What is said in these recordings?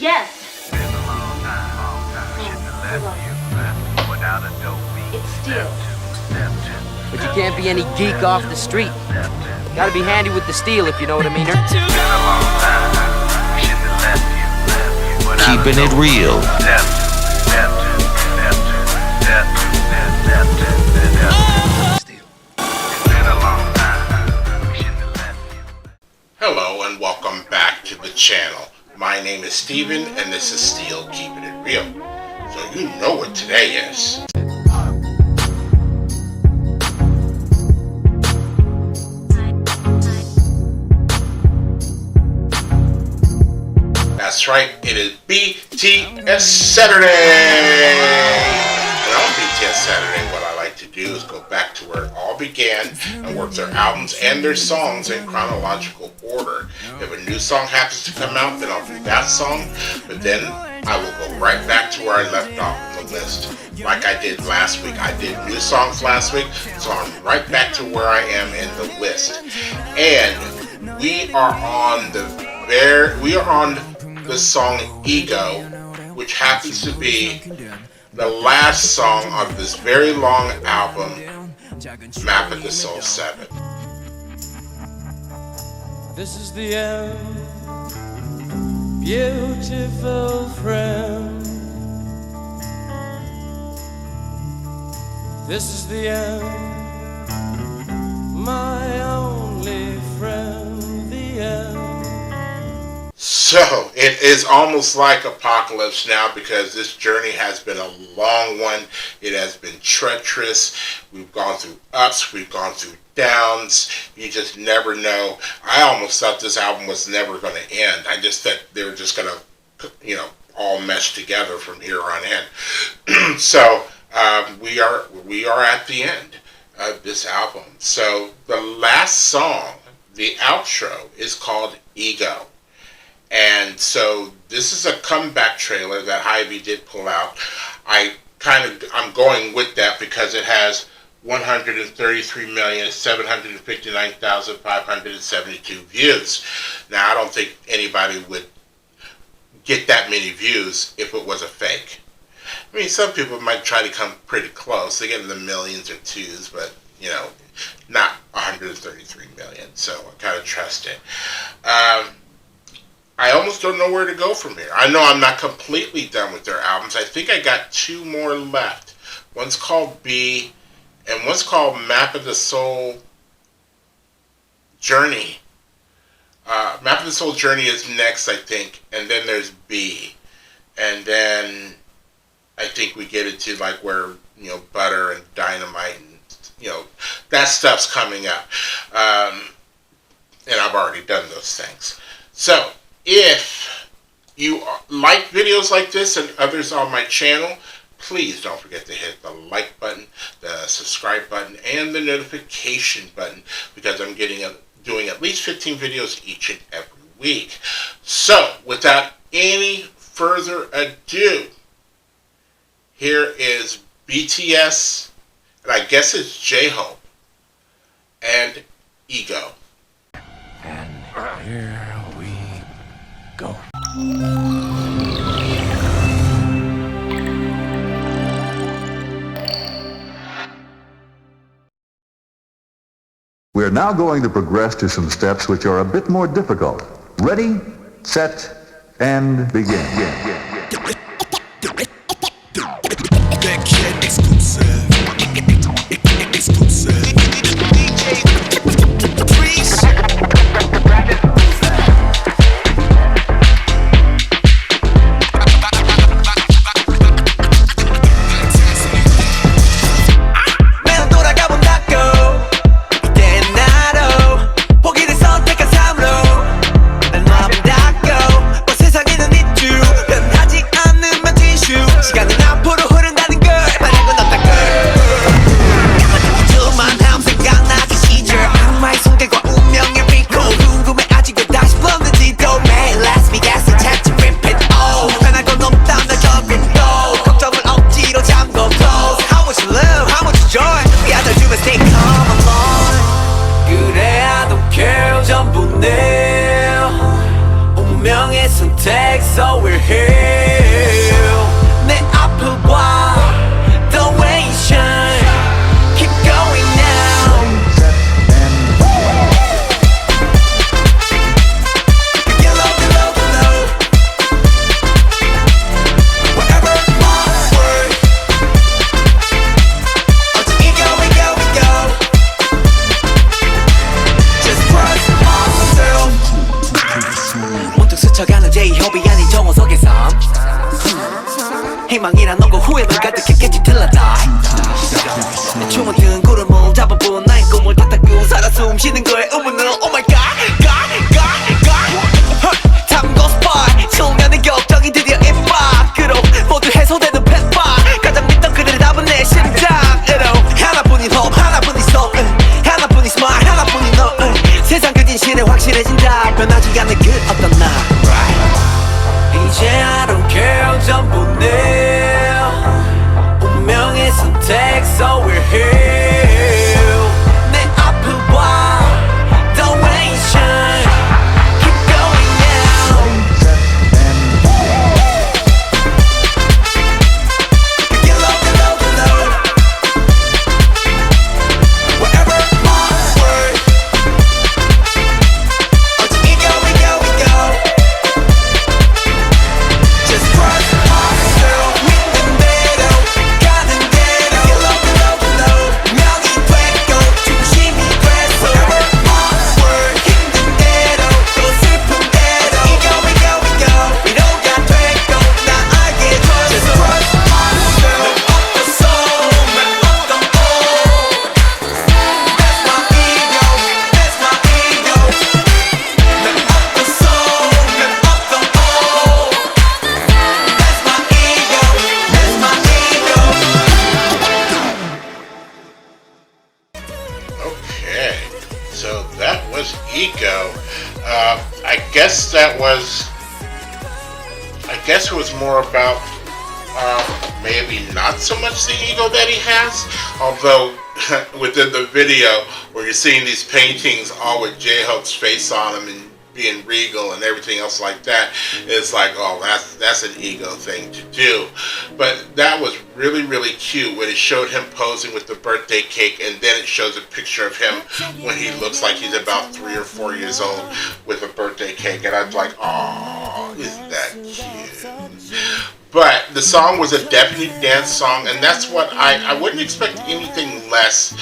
Yes. It's steel. But you can't be any geek off the street. Gotta be handy with the steel, if you know what I mean. Keeping it real. Hello and welcome back to the channel. My name is Steven and this is Steel Keeping It Real. So you know what today is. That's right, it is BTS Saturday! And on BTS Saturday, what I like to do is go back to where it all began and work their albums and their songs in chronological order. If a new song happens to come out, then I'll do that song, but then I will go right back to where I left off in the list. Like I did last week. I did new songs last week, so I'm right back to where I am in the list. And we are on the song Ego, which happens to be the last song of this very long album, Map of the Soul 7. This is the end, beautiful friend. This is the end, my only friend, the end. So, it is almost like apocalypse now because this journey has been a long one. It has been treacherous. We've gone through ups, we've gone through downs. You just never know. I almost thought this album was never going to end. I just thought they were just going to, all mesh together from here on in. So, we are at the end of this album. So, the last song, the outro, is called Ego. And so this is a comeback trailer that Hy-Vee did pull out. I'm going with that because it has 133,759,572 views. Now I don't think anybody would get that many views if it was a fake. I mean, some people might try to come pretty close. They get in the millions or twos, but not 133 million. So I kind of trust it. I almost don't know where to go from here. I know I'm not completely done with their albums. I think I got two more left. One's called B, and one's called Map of the Soul Journey. Map of the Soul Journey is next, I think, and then there's B. And then I think we get into like where, Butter and Dynamite and, that stuff's coming up. And I've already done those things. So, if you like videos like this and others on my channel, please don't forget to hit the like button, the subscribe button, and the notification button because I'm doing at least 15 videos each and every week. So, without any further ado, here is BTS, and I guess it's J-Hope, and Ego. And here we go. We're now going to progress to some steps which are a bit more difficult. Ready, set, and begin. 세상에는 있죠 변하지 않는 운명의 선택, so we're here. 내 앞을 봐, the way you shine. Keep going now. Get low, get low, get low. Wherever my word. 어디 we go, we go, we go. Just trust myself. 문득 스쳐가는 J-Hope이 아닌 정호석의 삶. 희망이란 없고 후회만 가득했겠지 till I die. 내 춤은 든 구름을 잡아본 나의 꿈을 탓하고 살아 숨쉬는 거에 의문은 Oh my god, god, god, god. Time goes by 수많은 격정이 드디어 입 밖으로 모두 해소되는 펫바 가장 믿던 그들의 답은 내 심장으로 하나뿐인 hope 하나뿐인 soul 하나뿐인 smile 하나뿐인 너 세상 그 진실에 확실해진다 변하지 않는 그 어떤 날 이제 I don't care 전부 내 운명의 선택 so we're here 내 앞을 봐 the way you shine keep going now get low get low get low wherever my word 어디 we go we go we go just trust myself 믿는 대로 가는 대로 get low get low get low 명이 되고 중심이 돼서 wherever my word 힘든 대로 또 슬픈 대로 we go we go we go 위로가 되고 나 알게 돼 just trust myself up the soul man up the all that's my ego that's my ego man up the soul man up the all that's my ego that's my ego Okay, so that was Ego. I guess it was more about maybe not so much the ego that he has, although within the video where you're seeing these paintings all with J-Hope's face on them and being regal and everything else like that, it's like, oh, that's an ego thing to do. But that was really, really cute when it showed him posing with the birthday cake, and then it shows a picture of him when he looks like he's about 3 or 4 years old with a birthday cake, and I'm like, oh, isn't that cute? But the song was a definite dance song, and that's what I wouldn't expect anything less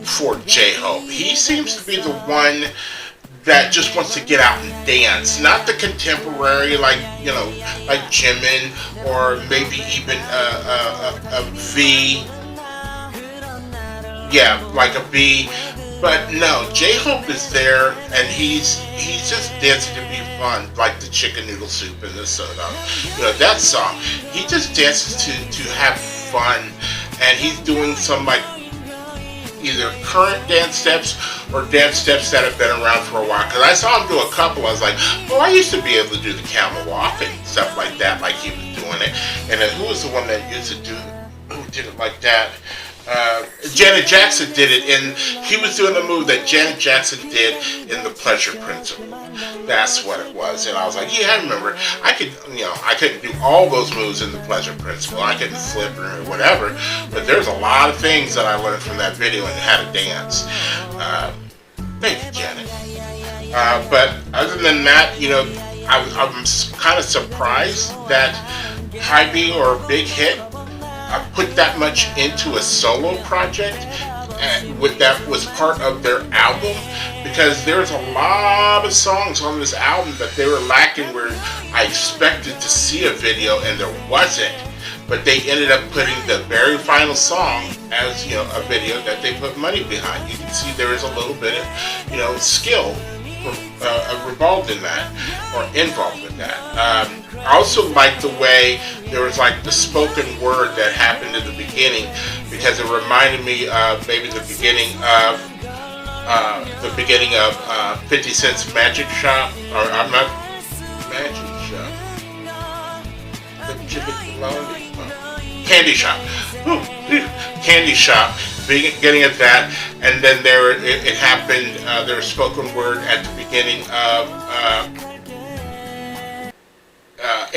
for J-Hope. He seems to be the one that just wants to get out and dance, not the contemporary like Jimin or maybe even a V, yeah, like a B. But no, J-Hope is there, and he's just dancing to be fun, like the chicken noodle soup and the soda. That song. He just dances to have fun, and he's doing some like either current dance steps or dance steps that have been around for a while. Because I saw him do a couple, I was like, oh, I used to be able to do the camel walk and stuff like that, like he was doing it. And then who was the one that used to do, who did it like that? Janet Jackson did it, and he was doing the move that Janet Jackson did in The Pleasure Principle. That's what it was, and I was like, yeah, I remember. I couldn't do all those moves in The Pleasure Principle. I couldn't flip or whatever, but there's a lot of things that I learned from that video and how to dance. Thank you, Janet. But other than that, I'm kind of surprised that Hybe or Big Hit put that much into a solo project that was part of their album, because there's a lot of songs on this album that they were lacking where I expected to see a video and there wasn't, but they ended up putting the very final song as a video that they put money behind. You can see there is a little bit of skill involved in that. I also like the way there was like the spoken word that happened in the beginning, because it reminded me of maybe the beginning of 50 Cent's Magic Shop, or I'm not Magic Shop, Candy Shop. Candy Shop, beginning of that, and then it happened, there was spoken word at the beginning of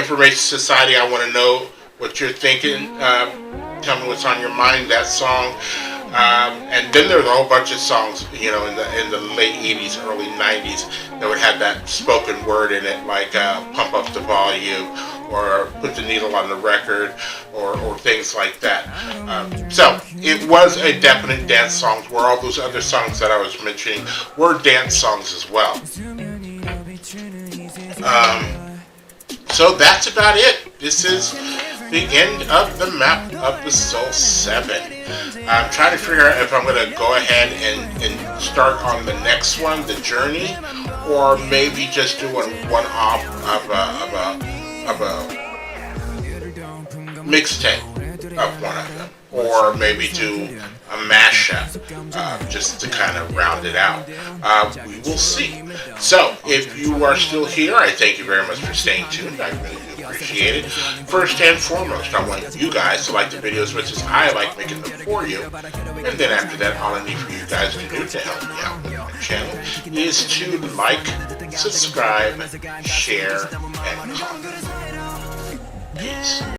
Information Society, I want to know what you're thinking. Tell me what's on your mind, that song. And then there's a whole bunch of songs, you know, in the late 80s, early 90s that would have that spoken word in it, like Pump Up the Volume or Put the Needle on the Record or things like that. So it was a definite dance song, where all those other songs that I was mentioning were dance songs as well. So that's about it. This is the end of the map of the Soul 7. I'm trying to figure out if I'm going to go ahead and start on the next one, The Journey, or maybe just do one off of a mixtape of one of them, or maybe do a mashup just to kind of round it out. We will see. So if you are still here, I thank you very much for staying tuned. I really do appreciate it. First and foremost, I want you guys to like the videos as much as I like making them for you. And then after that, all I need for you guys to do to help me out with my channel is to like, subscribe, share, and comment. Peace.